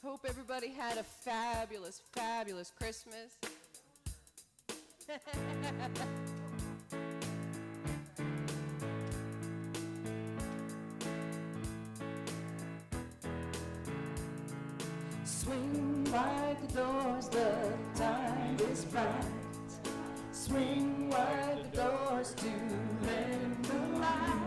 Hope everybody had a fabulous, fabulous Christmas. Swing wide the doors, the time is bright. Swing wide the doors to let in the light.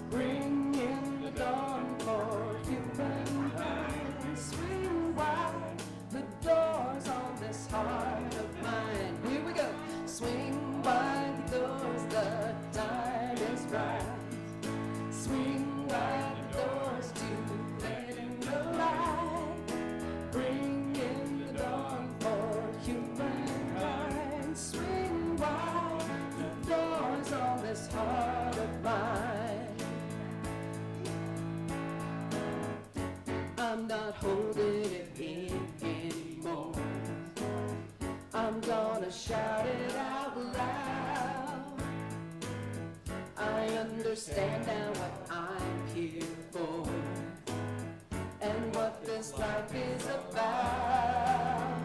Bring in the dawn for humankind. Swing wide the doors on this heart of mine. Here we go. Swing wide the doors, the time is bright. Swing wide the doors to let in the light. Bring in the dawn for humankind. Swing wide the doors on this heart of mine. I'm not holding it in anymore. I'm gonna shout it out loud. I understand now what I'm here for and what this life is about.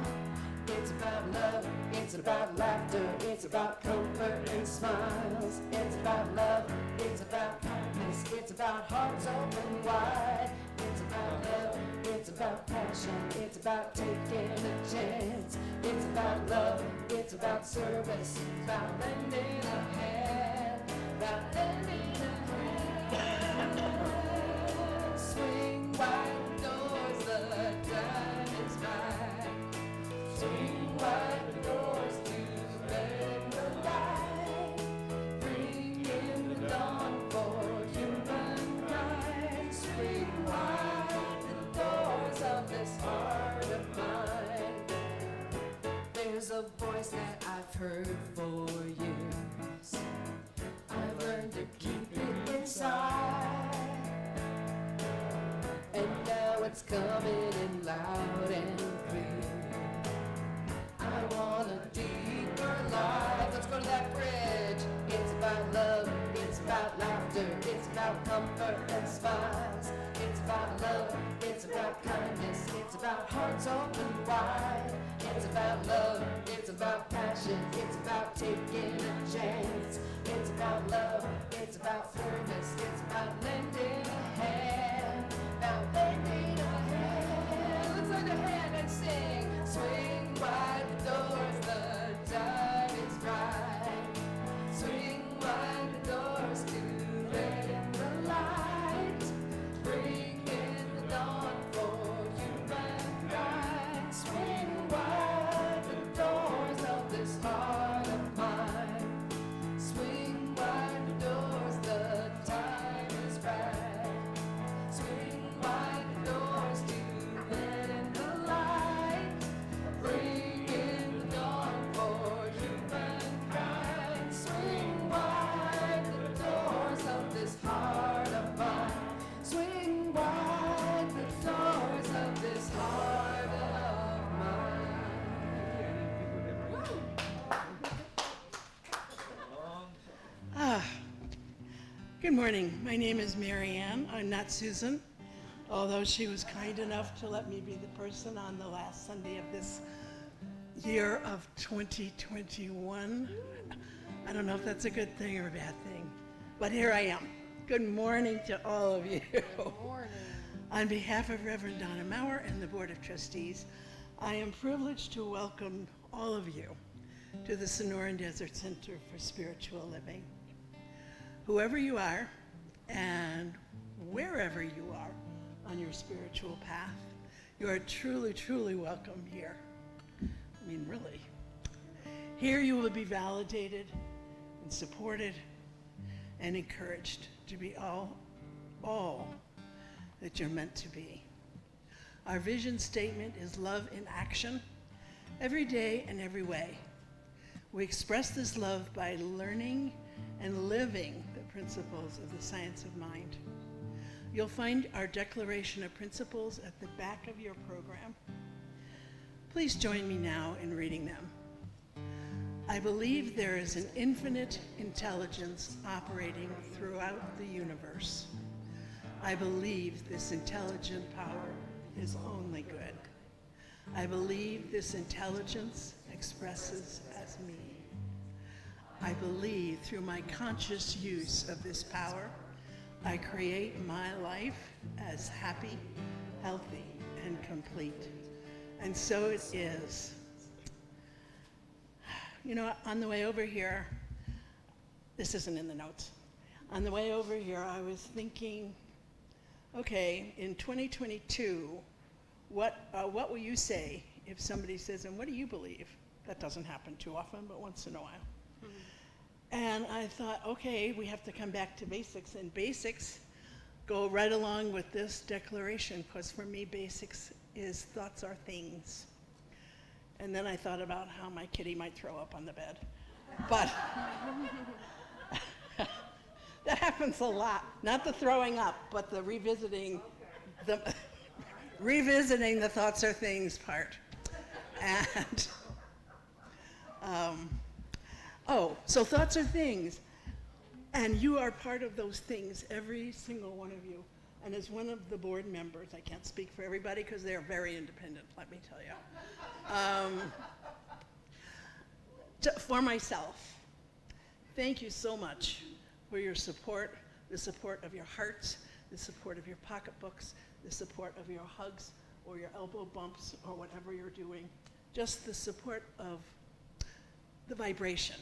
It's about love, it's about laughter, it's about comfort and smiles. It's about love, it's about kindness, it's about hearts open wide. It's about love, it's about passion, it's about taking a chance. It's about love, it's about service, it's about lending a hand, about lending a hand. Swing wide the doors, the time is right. Swing wide the doors to let the light. Bring in the dawn for humankind. Swing wide the doors of this heart of mine. There's a voice that I've heard for years. I've learned to keep it inside, and now it's coming in loud and clear. I want a deeper life. Let's go to that bridge. It's about love, it's about laughter, it's about comfort and smiles. It's about love, it's about kindness, it's about hearts open wide. It's about love, it's about passion, it's about taking a chance. It's about love, it's about service, it's about lending a hand, about lending a hand. Let's lend a hand and sing. Swing wide the doors, the time is right. Swing wide the doors to let in the light. Bring in the dawn for humankind. Swing wide the doors of this heart of mine. Swing wide the doors, the time is right. Swing wide the doors to let in the light. Bring in the dawn for humankind. Swing wide the doors of this heart of mine. Swing wide the doors of this heart of mine. Good morning. My name is Mary Ann. I'm not Susan, although she was kind enough to let me be the person on the last Sunday of this year of 2021. I don't know if that's a good thing or a bad thing, but here I am. Good morning to all of you. Good morning. On behalf of Reverend Donna Maurer and the Board of Trustees, I am privileged to welcome all of you to the Sonoran Desert Center for Spiritual Living. Whoever you are and wherever you are on your spiritual path, you are truly, truly welcome here. I mean, really. Here you will be validated and supported and encouraged to be all that you're meant to be. Our vision statement is love in action, every day and every way. We express this love by learning and living the principles of the science of mind. You'll find our declaration of principles at the back of your program. Please join me now in reading them. I believe there is an infinite intelligence operating throughout the universe. I believe this intelligent power is only good. I believe this intelligence expresses as me. I believe through my conscious use of this power, I create my life as happy, healthy, and complete. And so it is. You know, on the way over here, this isn't in the notes. On the way over here, I was thinking, okay, in 2022, what will you say if somebody says, and what do you believe? That doesn't happen too often, but once in a while. And I thought, okay, we have to come back to basics, and basics go right along with this declaration, because for me, basics is thoughts are things. And then I thought about how my kitty might throw up on the bed. But that happens a lot. Not the throwing up, but the revisiting the thoughts are things part. And so thoughts are things, and you are part of those things, every single one of you. And as one of the board members, I can't speak for everybody because they're very independent, let me tell you. For myself, thank you so much for your support, the support of your hearts, the support of your pocketbooks, the support of your hugs or your elbow bumps or whatever you're doing, just the support of the vibration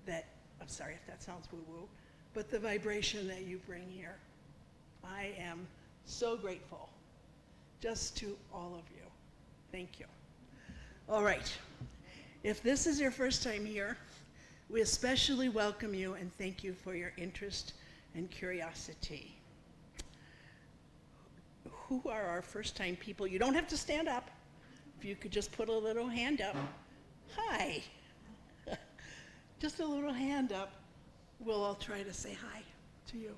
that, I'm sorry if that sounds woo-woo, but the vibration that you bring here. I am so grateful just to all of you. Thank you. All right. If this is your first time here, we especially welcome you and thank you for your interest and curiosity. Who are our first-time people? You don't have to stand up. If you could just put a little hand up. Hi. Just a little hand up. We'll all try to say hi to you.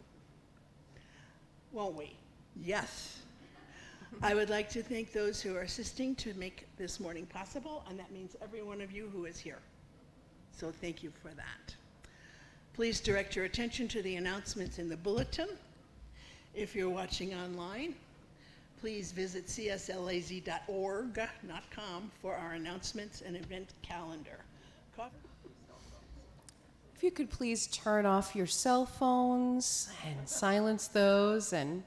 Won't we? Yes. I would like to thank those who are assisting to make this morning possible, and that means every one of you who is here. So thank you for that. Please direct your attention to the announcements in the bulletin. If you're watching online, please visit cslaz.org.com for our announcements and event calendar. If you could please turn off your cell phones and silence those and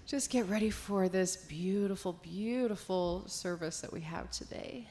just get ready for this beautiful, beautiful service that we have today.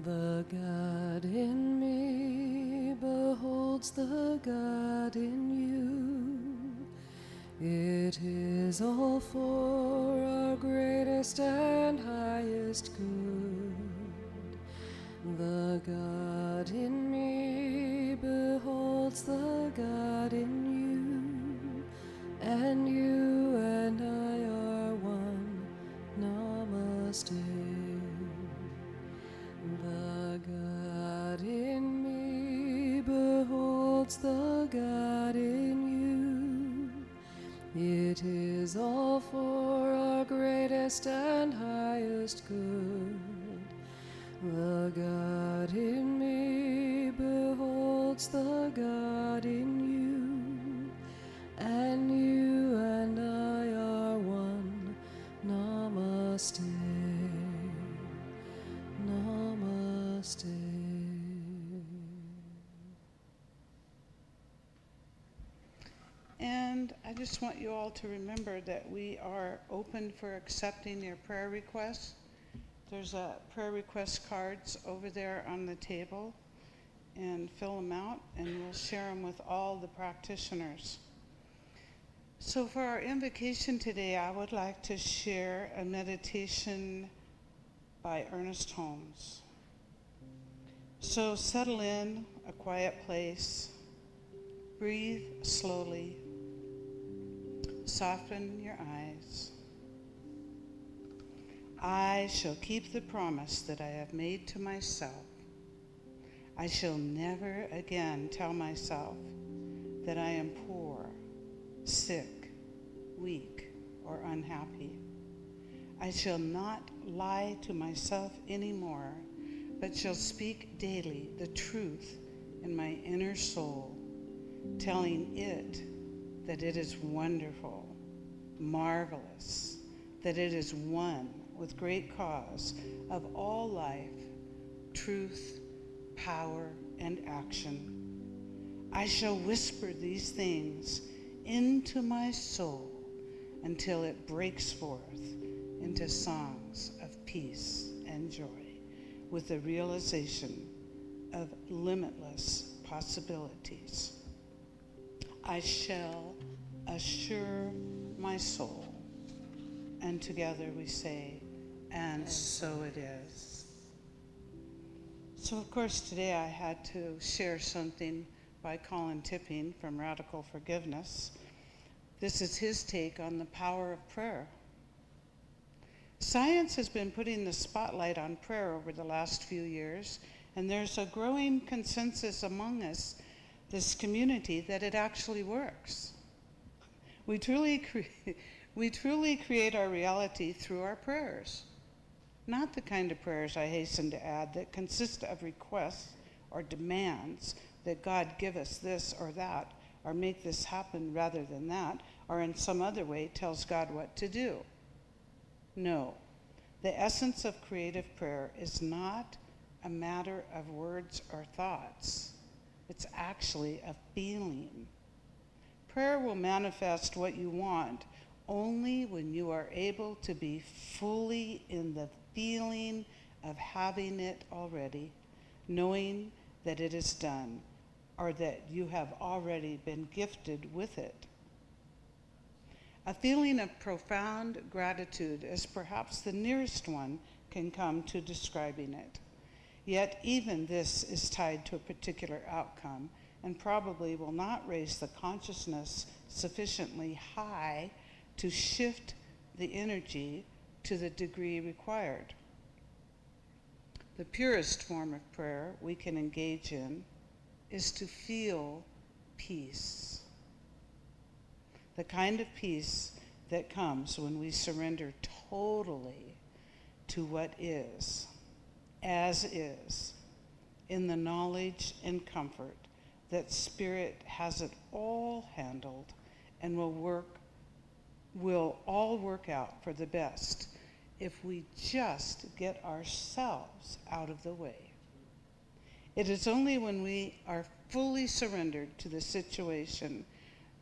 The God in me beholds the God in you. It is all for our greatest and highest good. The God in me beholds the God in you, and you and I are one. Namaste. The God in me beholds the God in you. It is all for our greatest and highest good. The God in me beholds the God in you, and you and I are one. Namaste. Namaste. And I just want you all to remember that we are open for accepting your prayer requests. There's prayer request cards over there on the table, and fill them out and we'll share them with all the practitioners. So for our invocation today, I would like to share a meditation by Ernest Holmes. So settle in a quiet place, breathe slowly, soften your eyes. I shall keep the promise that I have made to myself. I shall never again tell myself that I am poor, sick, weak, or unhappy. I shall not lie to myself anymore, but shall speak daily the truth in my inner soul, telling it that it is wonderful, marvelous, that it is one with great cause of all life, truth, power, and action. I shall whisper these things into my soul until it breaks forth into songs of peace and joy, with the realization of limitless possibilities. I shall assure my soul. And together we say, and so it is. So of course today I had to share something by Colin Tipping from Radical Forgiveness. This is his take on the power of prayer. Science has been putting the spotlight on prayer over the last few years, and there's a growing consensus among us, this community, that it actually works. We truly create our reality through our prayers. Not the kind of prayers, I hasten to add, that consist of requests or demands that God give us this or that, or make this happen rather than that, or in some other way tells God what to do. No, the essence of creative prayer is not a matter of words or thoughts. It's actually a feeling. Prayer will manifest what you want only when you are able to be fully in the feeling of having it already, knowing that it is done, or that you have already been gifted with it. A feeling of profound gratitude is perhaps the nearest one can come to describing it. Yet even this is tied to a particular outcome and probably will not raise the consciousness sufficiently high to shift the energy to the degree required. The purest form of prayer we can engage in is to feel peace. The kind of peace that comes when we surrender totally to what is, as is, in the knowledge and comfort that Spirit has it all handled and will all work out for the best if we just get ourselves out of the way. It is only when we are fully surrendered to the situation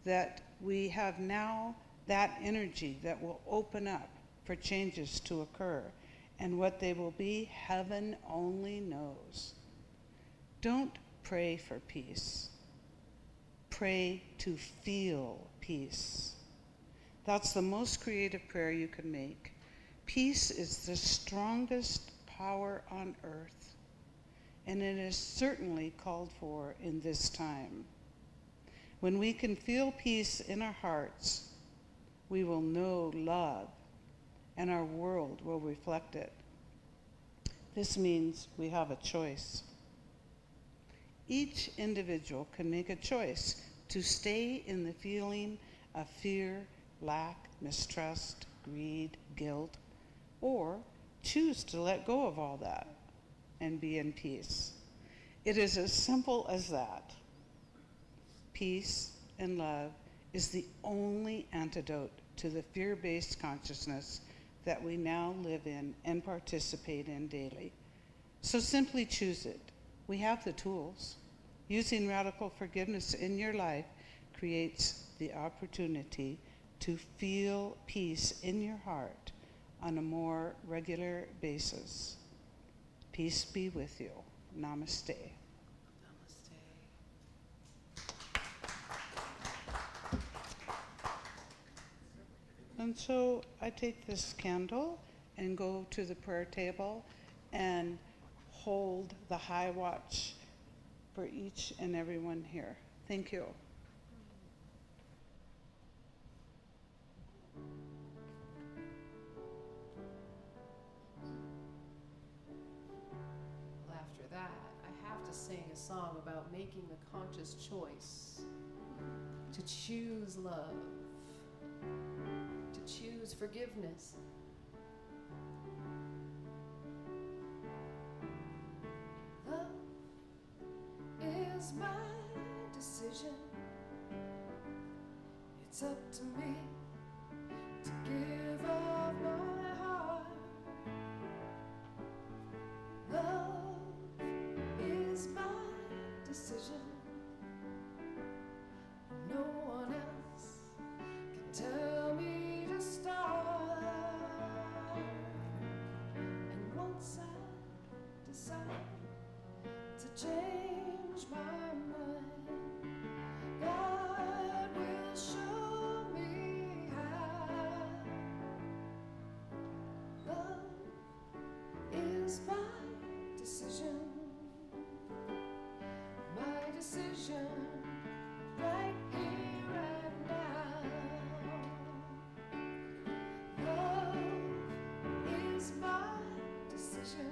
that we have now that energy that will open up for changes to occur, and what they will be, heaven only knows. Don't pray for peace. Pray to feel peace. That's the most creative prayer you can make. Peace is the strongest power on earth, and it is certainly called for in this time. When we can feel peace in our hearts, we will know love, and our world will reflect it. This means we have a choice. Each individual can make a choice to stay in the feeling of fear, lack, mistrust, greed, guilt, or choose to let go of all that and be in peace. It is as simple as that. Peace and love is the only antidote to the fear-based consciousness that we now live in and participate in daily. So simply choose it. We have the tools. Using radical forgiveness in your life creates the opportunity to feel peace in your heart on a more regular basis. Peace be with you. Namaste. And so I take this candle and go to the prayer table and hold the high watch for each and everyone here. Thank you. Well, after that, I have to sing a song about making the conscious choice to choose love, to choose forgiveness. Love is my decision. It's up to me to give of my heart. Love is my decision. No one else can tell me to start. And once I decide to change my mind, God will show me how. Love is my decision. My decision right here and now. Love is my decision.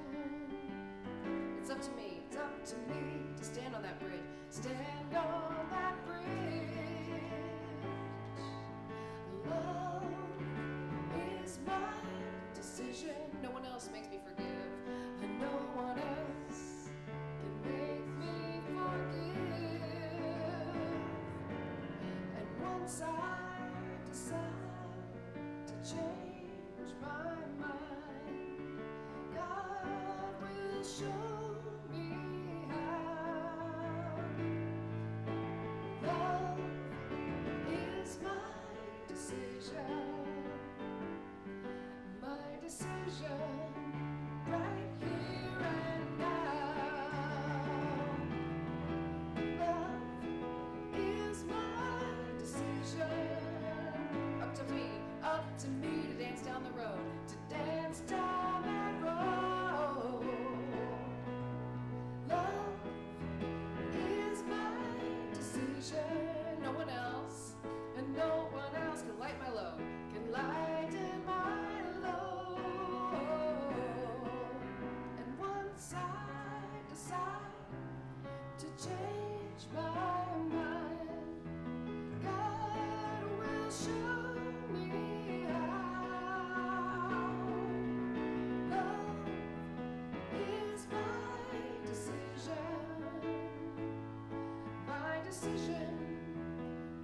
It's up to me, it's up to me to stand on that bridge. Stand on that bridge. Love is my decision. No one else makes me forgive, and no one else can make me forgive. And once I decide to change my mind, God will show me how. Love is my decision. My decision right here and now. Love is my decision. Up to me to dance down the road, to dance down that road. Love is my decision. No one else, and no one else can light my load, can lighten my load. And once I decide to change my mind, God will show me how. Love is my decision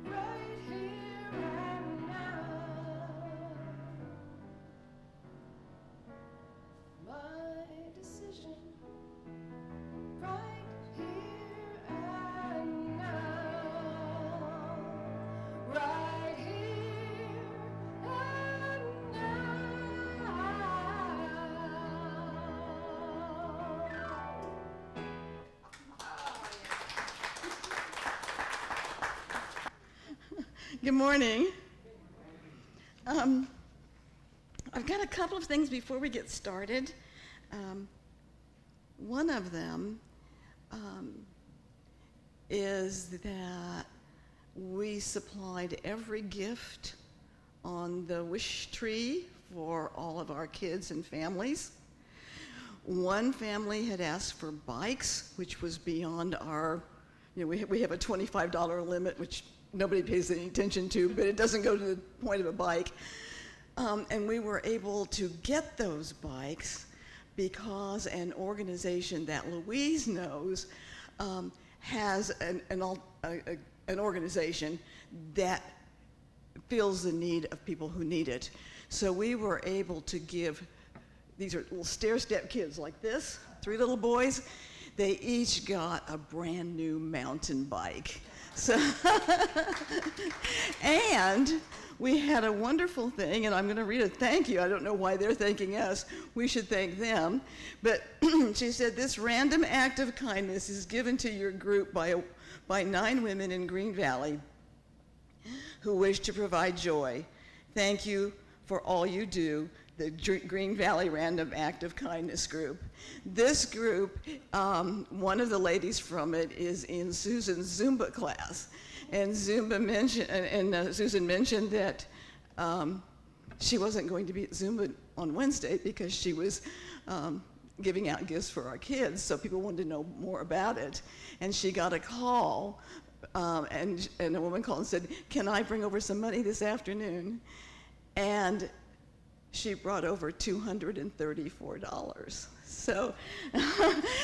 right here and now. My decision right here and now. Right here and Good morning. I've got a couple of things before we get started. One of them is that we supplied every gift on the wish tree for all of our kids and families. One family had asked for bikes, which was beyond our, we have a $25 limit, which nobody pays any attention to, but it doesn't go to the point of a bike. And we were able to get those bikes because an organization that Louise knows has an organization that feels the need of people who need it. So we were able to give, these are little stair-step kids like this, 3 little boys. They each got a brand new mountain bike. So and we had a wonderful thing, and I'm going to read a thank you. I don't know why they're thanking us. We should thank them. But she said, this random act of kindness is given to your group by 9 women in Green Valley who wish to provide joy. Thank you for all you do the Green Valley Random Act of Kindness group. This group, one of the ladies from it is in Susan's Zumba class. And Susan mentioned that she wasn't going to be at Zumba on Wednesday because she was giving out gifts for our kids, so people wanted to know more about it. And she got a call, and a woman called and said, "Can I bring over some money this afternoon?" And she brought over $234. So,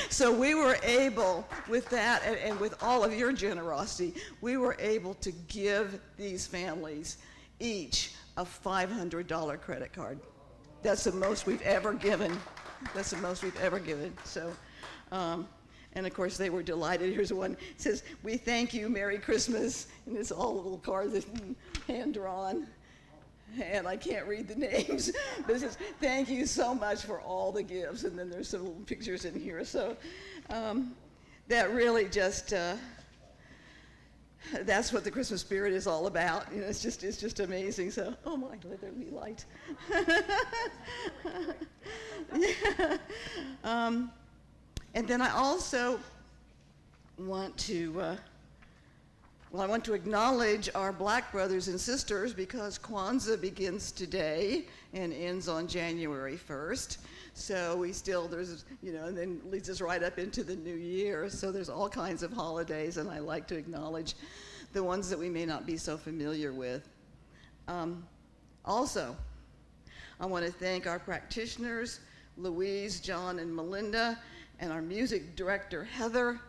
so we were able, with that and with all of your generosity, we were able to give these families each a $500 credit card. That's the most we've ever given. That's the most we've ever given. So, and of course they were delighted. Here's one. It says, "We thank you, Merry Christmas." And it's all little cards that hand drawn. And I can't read the names, but it says, "Thank you so much for all the gifts." And then there's some little pictures in here. So that really just, that's what the Christmas spirit is all about. You know, it's just amazing. So, oh my, let there be light. And then I also want to, I want to acknowledge our black brothers and sisters because Kwanzaa begins today and ends on January 1st. So we still, there's, you know, and then leads us right up into the new year. So there's all kinds of holidays, and I like to acknowledge the ones that we may not be so familiar with. Also, I want to thank our practitioners, Louise, John, and Melinda, and our music director, Heather,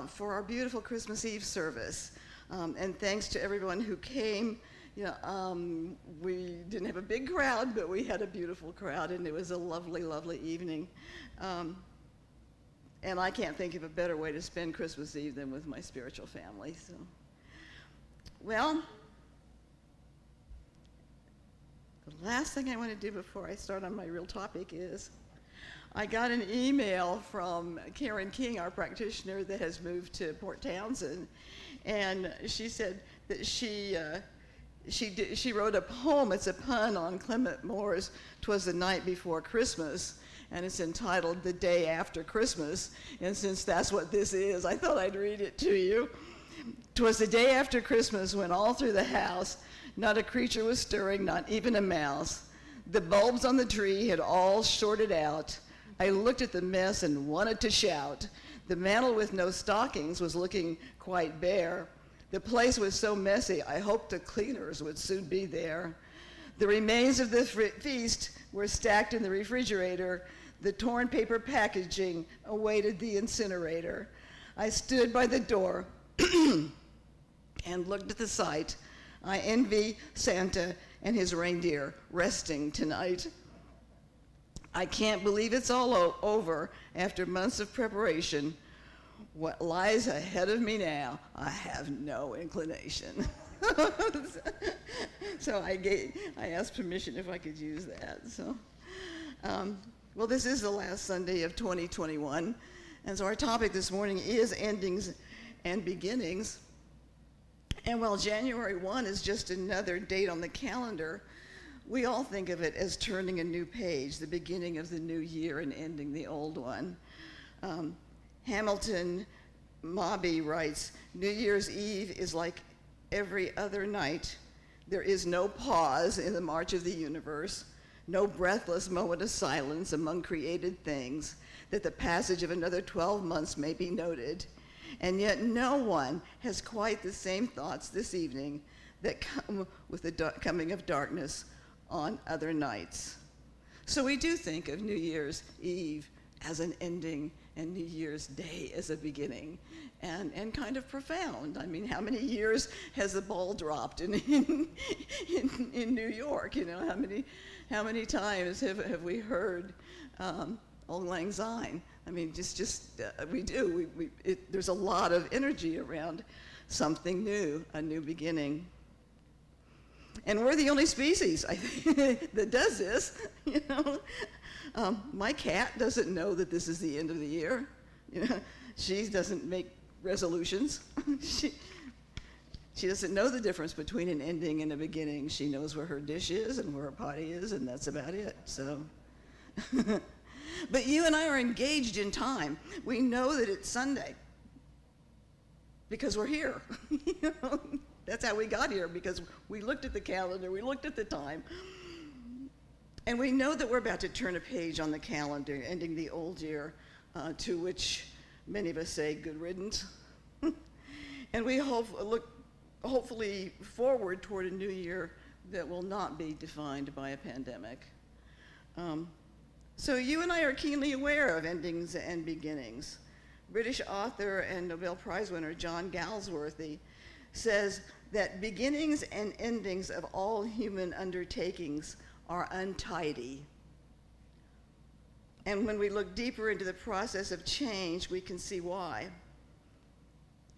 for our beautiful Christmas Eve service. And thanks to everyone who came. You know, we didn't have a big crowd, but we had a beautiful crowd, and it was a lovely, lovely evening. And I can't think of a better way to spend Christmas Eve than with my spiritual family. So, well, the last thing I want to do before I start on my real topic is I got an email from Karen King, our practitioner that has moved to Port Townsend, and she said that she wrote a poem. It's a pun on Clement Moore's "'Twas the Night Before Christmas," and it's entitled "The Day After Christmas." And since that's what this is, I thought I'd read it to you. "'Twas the day after Christmas when all through the house not a creature was stirring, not even a mouse. The bulbs on the tree had all shorted out. I looked at the mess and wanted to shout. The mantel with no stockings was looking quite bare. The place was so messy, I hoped the cleaners would soon be there. The remains of the feast were stacked in the refrigerator. The torn paper packaging awaited the incinerator. I stood by the door and looked at the sight. I envy Santa and his reindeer resting tonight. I can't believe it's all over after months of preparation. What lies ahead of me now, I have no inclination." So I asked permission if I could use that. So, well, this is the last Sunday of 2021, and so our topic this morning is endings and beginnings. And while January 1 is just another date on the calendar, we all think of it as turning a new page, the beginning of the new year and ending the old one. Hamilton Maurer writes, "New Year's Eve is like every other night. There is no pause in the march of the universe, no breathless moment of silence among created things, that the passage of another 12 months may be noted. And yet no one has quite the same thoughts this evening that come with the coming of darkness on other nights." So we do think of New Year's Eve as an ending and New Year's Day as a beginning, and kind of profound. I mean, how many years has the ball dropped in New York? You know, how many times have we heard Auld Lang Syne? I mean, we do. There's a lot of energy around something new, a new beginning. And we're the only species, I think, that does this, you know. My cat doesn't know that this is the end of the year. You know, she doesn't make resolutions. She doesn't know the difference between an ending and a beginning. She knows where her dish is and where her potty is, and that's about it. So, but you and I are engaged in time. We know that it's Sunday because we're here. You know? That's how we got here, because we looked at the calendar, we looked at the time, and we know that we're about to turn a page on the calendar, ending the old year, to which many of us say good riddance. And we look hopefully forward toward a new year that will not be defined by a pandemic. So you and I are keenly aware of endings and beginnings. British author and Nobel Prize winner John Galsworthy says that beginnings and endings of all human undertakings are untidy. And when we look deeper into the process of change, we can see why.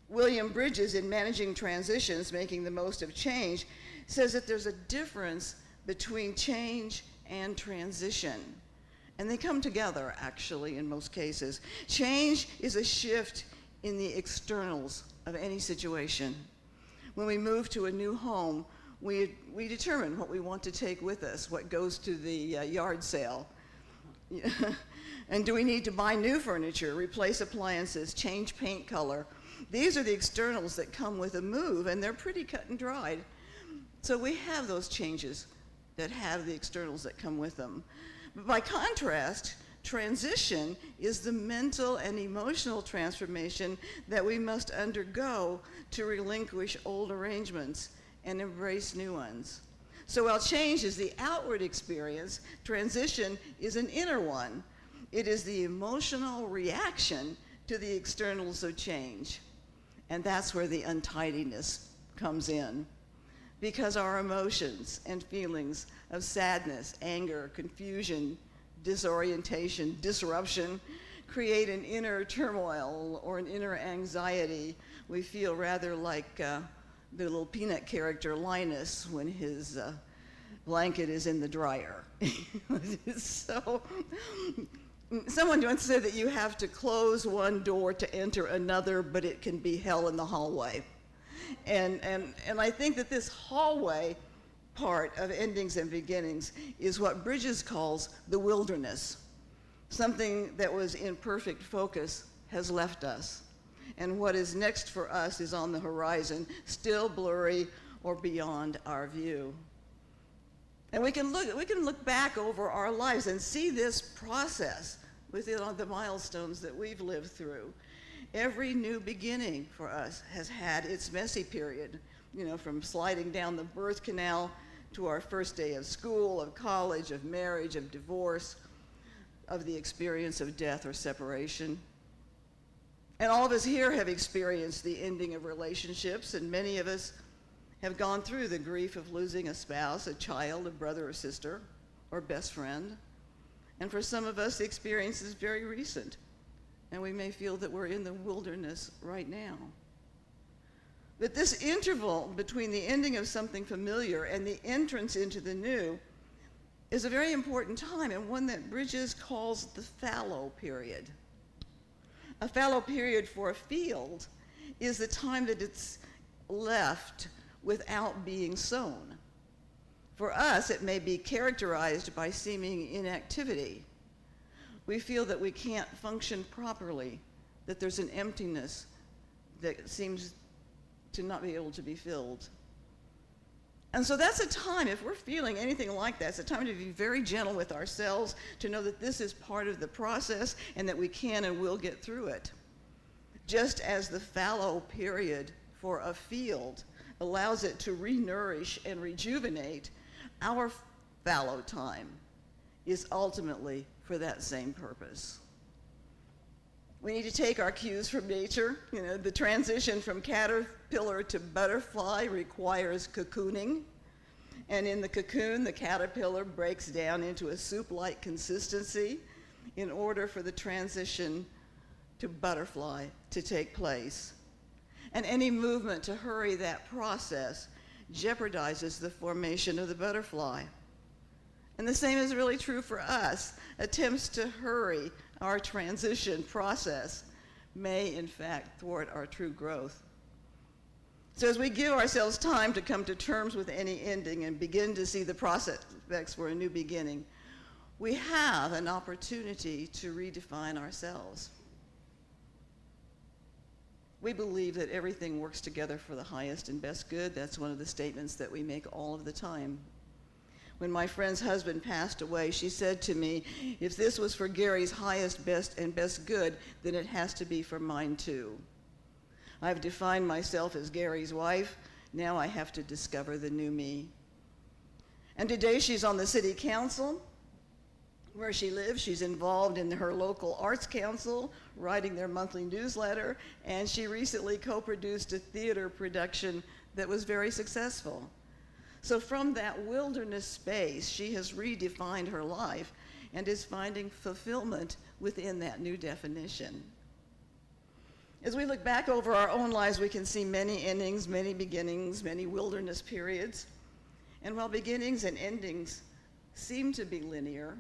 William Bridges, in Managing Transitions, Making the Most of Change, says that there's a difference between change and transition. And they come together, actually, in most cases. Change is a shift in the externals of any situation. When we move to a new home, we determine what we want to take with us, what goes to the yard sale. And do we need to buy new furniture, replace appliances, change paint color? These are the externals that come with a move, and they're pretty cut and dried. So we have those changes that have the externals that come with them. But by contrast, transition is the mental and emotional transformation that we must undergo to relinquish old arrangements and embrace new ones. So while change is the outward experience, transition is an inner one. It is the emotional reaction to the externals of change. And that's where the untidiness comes in. Because our emotions and feelings of sadness, anger, confusion, disorientation, disruption create an inner turmoil or an inner anxiety. We feel rather like the little Peanut character Linus when his blanket is in the dryer. So, someone once said that you have to close one door to enter another, but it can be hell in the hallway. And I think that this hallway part of endings and beginnings is what Bridges calls the wilderness. Something that was in perfect focus has left us. And what is next for us is on the horizon, still blurry or beyond our view. And we can look back over our lives and see this process within the milestones that we've lived through. Every new beginning for us has had its messy period, you know, from sliding down the birth canal to our first day of school, of college, of marriage, of divorce, of the experience of death or separation. And all of us here have experienced the ending of relationships, and many of us have gone through the grief of losing a spouse, a child, a brother or sister, or best friend. And for some of us, the experience is very recent, and we may feel that we're in the wilderness right now. But this interval between the ending of something familiar and the entrance into the new is a very important time, and one that Bridges calls the fallow period. A fallow period for a field is the time that it's left without being sown. For us, it may be characterized by seeming inactivity. We feel that we can't function properly, that there's an emptiness that seems to not be able to be filled. And so that's a time, if we're feeling anything like that, it's a time to be very gentle with ourselves, to know that this is part of the process and that we can and will get through it. Just as the fallow period for a field allows it to re-nourish and rejuvenate, our fallow time is ultimately for that same purpose. We need to take our cues from nature. You know, the transition from caterpillar to butterfly requires cocooning. And in the cocoon, the caterpillar breaks down into a soup-like consistency in order for the transition to butterfly to take place. And any movement to hurry that process jeopardizes the formation of the butterfly. And the same is really true for us. Attempts to hurry our transition process may, in fact, thwart our true growth. So as we give ourselves time to come to terms with any ending and begin to see the prospects for a new beginning, we have an opportunity to redefine ourselves. We believe that everything works together for the highest and best good. That's one of the statements that we make all of the time. When my friend's husband passed away, she said to me, if this was for Gary's highest, best good, then it has to be for mine too. I've defined myself as Gary's wife. Now I have to discover the new me. And today she's on the city council where she lives. She's involved in her local arts council, writing their monthly newsletter, and she recently co-produced a theater production that was very successful. So from that wilderness space, she has redefined her life and is finding fulfillment within that new definition. As we look back over our own lives, we can see many endings, many beginnings, many wilderness periods. And while beginnings and endings seem to be linear,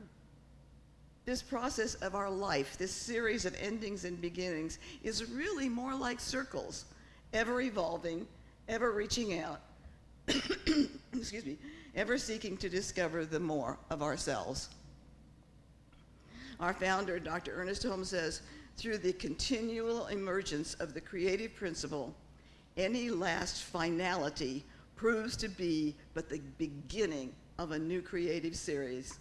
this process of our life, this series of endings and beginnings, is really more like circles, ever evolving, ever reaching out, excuse me, ever seeking to discover the more of ourselves. Our founder, Dr. Ernest Holmes, says, through the continual emergence of the creative principle, any last finality proves to be but the beginning of a new creative series.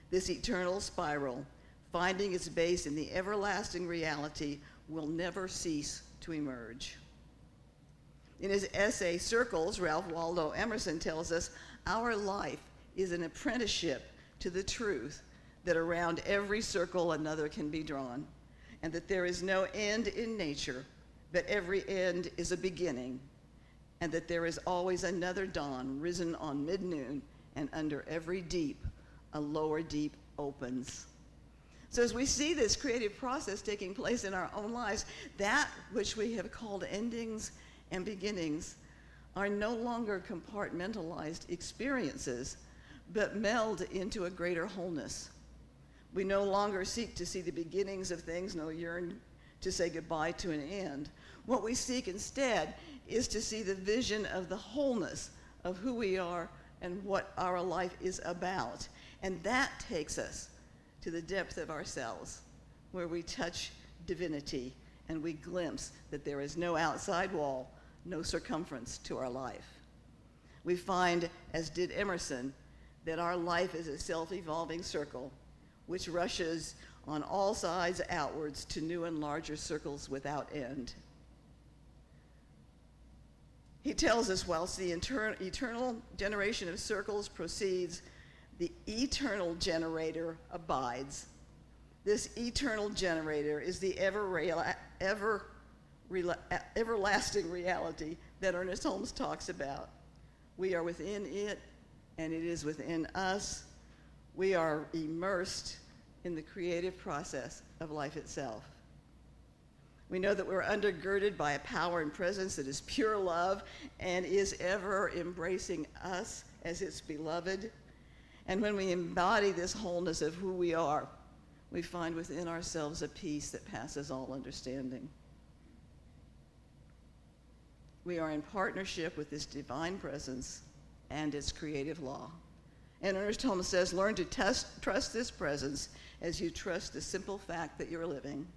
This eternal spiral, finding its base in the everlasting reality, will never cease to emerge. In his essay, Circles, Ralph Waldo Emerson tells us our life is an apprenticeship to the truth that around every circle another can be drawn, and that there is no end in nature, but every end is a beginning, and that there is always another dawn risen on mid-noon, and under every deep, a lower deep opens. So as we see this creative process taking place in our own lives, that which we have called endings and beginnings are no longer compartmentalized experiences, but meld into a greater wholeness. We no longer seek to see the beginnings of things, nor yearn to say goodbye to an end. What we seek instead is to see the vision of the wholeness of who we are and what our life is about. And that takes us to the depth of ourselves, where we touch divinity and we glimpse that there is no outside wall, no circumference to our life. We find, as did Emerson, that our life is a self-evolving circle which rushes on all sides outwards to new and larger circles without end. He tells us, whilst the eternal generation of circles proceeds, the eternal generator abides. This eternal generator is the everlasting reality that Ernest Holmes talks about. We are within it, and it is within us. We are immersed in the creative process of life itself. We know that we're undergirded by a power and presence that is pure love and is ever embracing us as its beloved. And when we embody this wholeness of who we are, we find within ourselves a peace that passes all understanding. We are in partnership with this divine presence and its creative law. And Ernest Holmes says, learn to trust this presence as you trust the simple fact that you're living.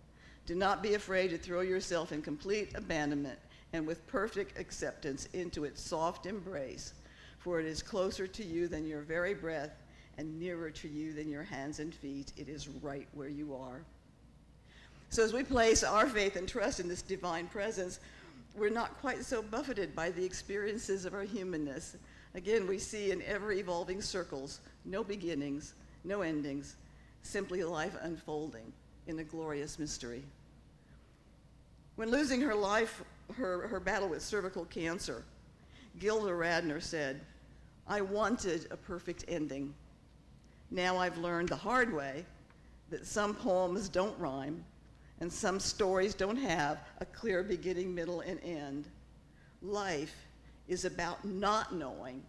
Do not be afraid to throw yourself in complete abandonment and with perfect acceptance into its soft embrace, for it is closer to you than your very breath and nearer to you than your hands and feet. It is right where you are. So as we place our faith and trust in this divine presence, we're not quite so buffeted by the experiences of our humanness. Again, we see in ever-evolving circles, no beginnings, no endings, simply life unfolding in a glorious mystery. When losing her life, her battle with cervical cancer, Gilda Radner said, I wanted a perfect ending. Now I've learned the hard way that some poems don't rhyme and some stories don't have a clear beginning, middle, and end. Life is about not knowing,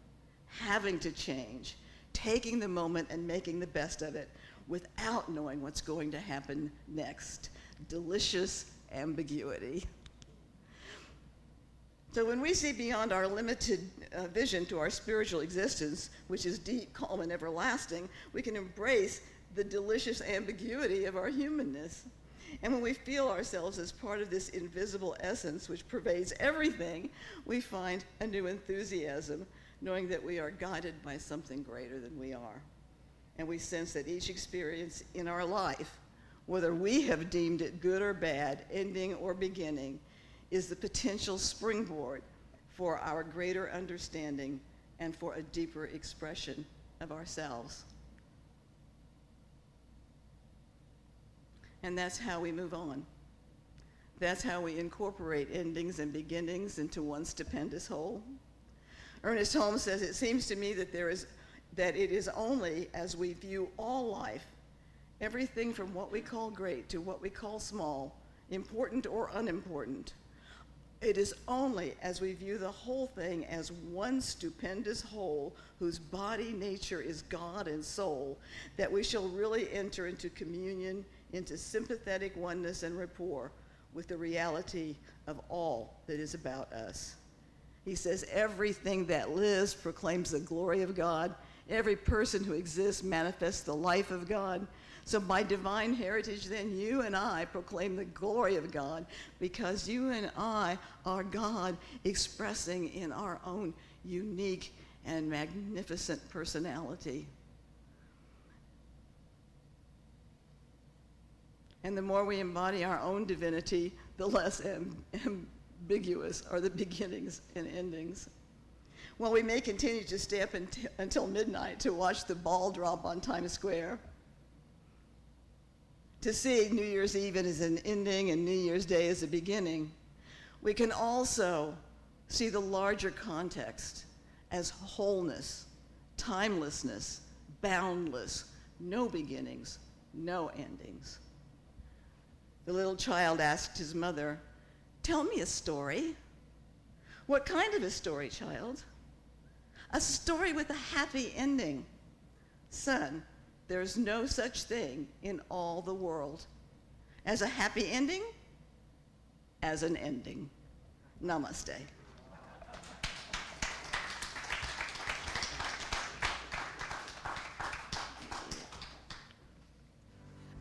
having to change, taking the moment and making the best of it without knowing what's going to happen next. Delicious ambiguity. So when we see beyond our limited vision to our spiritual existence, which is deep, calm, and everlasting, we can embrace the delicious ambiguity of our humanness. And when we feel ourselves as part of this invisible essence which pervades everything, we find a new enthusiasm, knowing that we are guided by something greater than we are. And we sense that each experience in our life, whether we have deemed it good or bad, ending or beginning, is the potential springboard for our greater understanding and for a deeper expression of ourselves. And that's how we move on. That's how we incorporate endings and beginnings into one stupendous whole. Ernest Holmes says, "It seems to me that it is only as we view all life, everything from what we call great to what we call small, important or unimportant, it is only as we view the whole thing as one stupendous whole whose body, nature is God and soul, that we shall really enter into communion, into sympathetic oneness and rapport with the reality of all that is about us." He says, "Everything that lives proclaims the glory of God. Every person who exists manifests the life of God. So by divine heritage, then you and I proclaim the glory of God, because you and I are God expressing in our own unique and magnificent personality." And the more we embody our own divinity, the less ambiguous are the beginnings and endings. While we may continue to stay up until midnight to watch the ball drop on Times Square, to see New Year's Eve as an ending and New Year's Day as a beginning, we can also see the larger context as wholeness, timelessness, boundless, no beginnings, no endings. The little child asked his mother, "Tell me a story." "What kind of a story, child?" "A story with a happy ending." "Son, there's no such thing in all the world as a happy ending, as an ending." Namaste.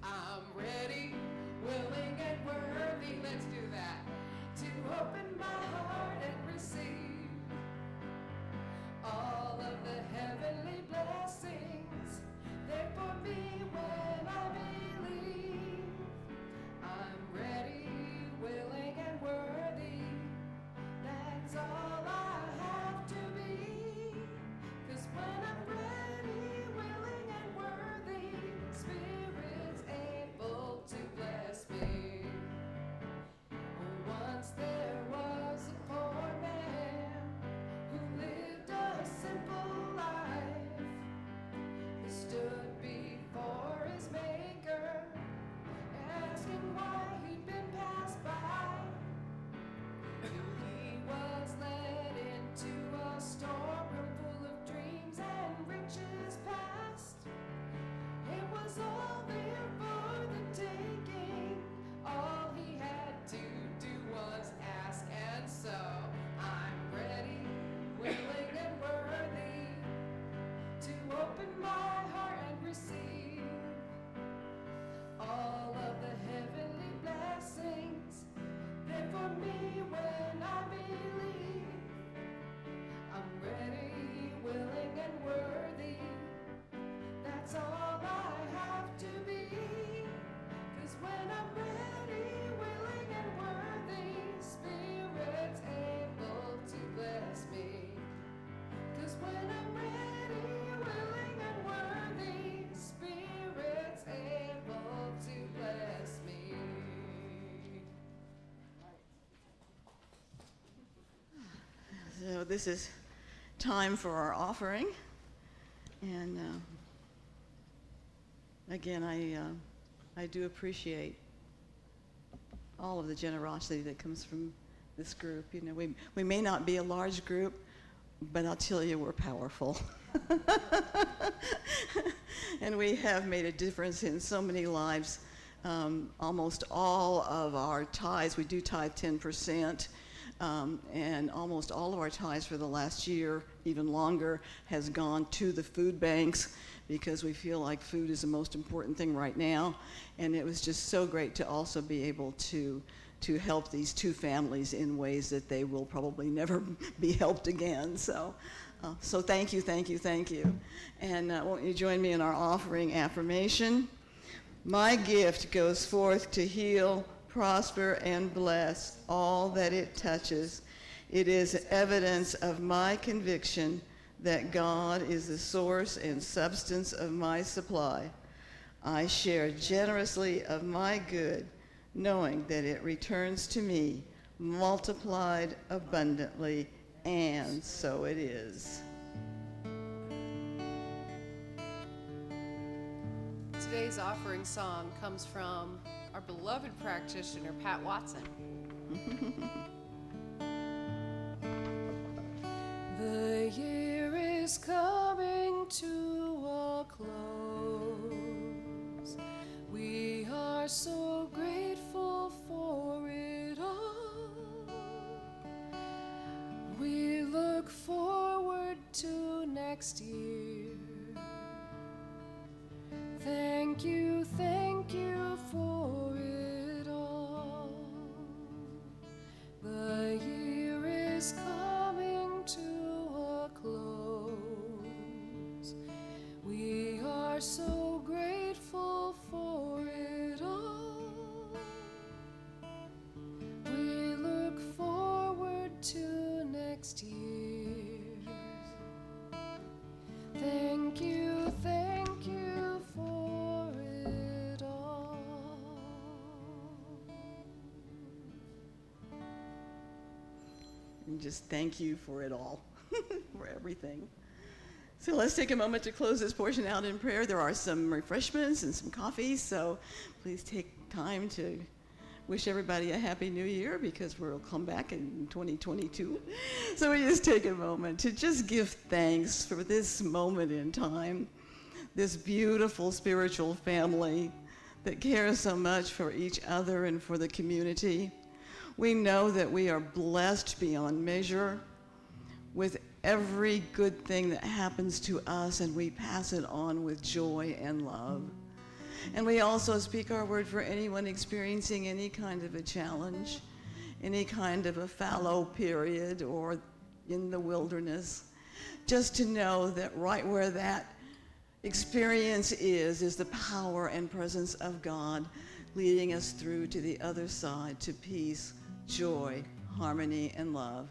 I'm ready, willing, and worthy. Let's do that. To open my heart and receive all of the heavenly blessings. There for me when I believe. I'm ready, willing, and worthy. That's all I have to be. 'Cause when I'm ready, willing, and worthy, Spirit's able to bless me. Once there was a poor man who lived a simple life. He stood before his maker, asking why he'd been passed by. He was led into a storeroom full of dreams and riches past. It was all there for the taking. All he had to do was ask, and so I'm ready, willing, and worthy to open my heart and receive all of the heavenly blessings. There for me when I believe. I'm ready, willing, and worthy. That's all I have to be. 'Cause when I'm ready, willing, and worthy, Spirit's able to bless me. 'Cause when I'm ready, willing, and worthy, Spirit's able to bless me. So this is time for our offering. And again, I do appreciate all of the generosity that comes from this group. You know, we may not be a large group, but I'll tell you, we're powerful. And we have made a difference in so many lives. Almost all of our tithes, we do tithe 10%. And almost all of our tithes for the last year, even longer, has gone to the food banks because we feel like food is the most important thing right now. And it was just so great to also be able to help these two families in ways that they will probably never be helped again. So thank you, thank you, thank you. And won't you join me in our offering affirmation? My gift goes forth to heal, prosper, and bless all that it touches. It is evidence of my conviction that God is the source and substance of my supply. I share generously of my good, knowing that it returns to me multiplied abundantly, and so it is. Today's offering song comes from our beloved practitioner, Pat Watson. The year is coming to a close. We are so grateful for it all. We look forward to next year. Thank you for it all. The year is coming to a close. We are so grateful for it all. We look forward to next year. Thank you for it all. And just thank you for it all, for everything. So let's take a moment to close this portion out in prayer. There are some refreshments and some coffee, so please take time to wish everybody a happy new year, because we'll come back in 2022. So we just take a moment to just give thanks for this moment in time, this beautiful spiritual family that cares so much for each other and for the community. We know that we are blessed beyond measure with every good thing that happens to us, and we pass it on with joy and love. And we also speak our word for anyone experiencing any kind of a challenge, any kind of a fallow period, or in the wilderness, just to know that right where that experience is the power and presence of God leading us through to the other side, to peace, joy, harmony, and love.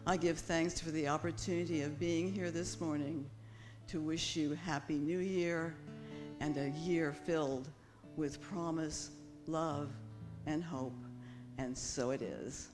I give thanks for the opportunity of being here this morning to wish you Happy New Year and a year filled with promise, love, and hope. And so it is.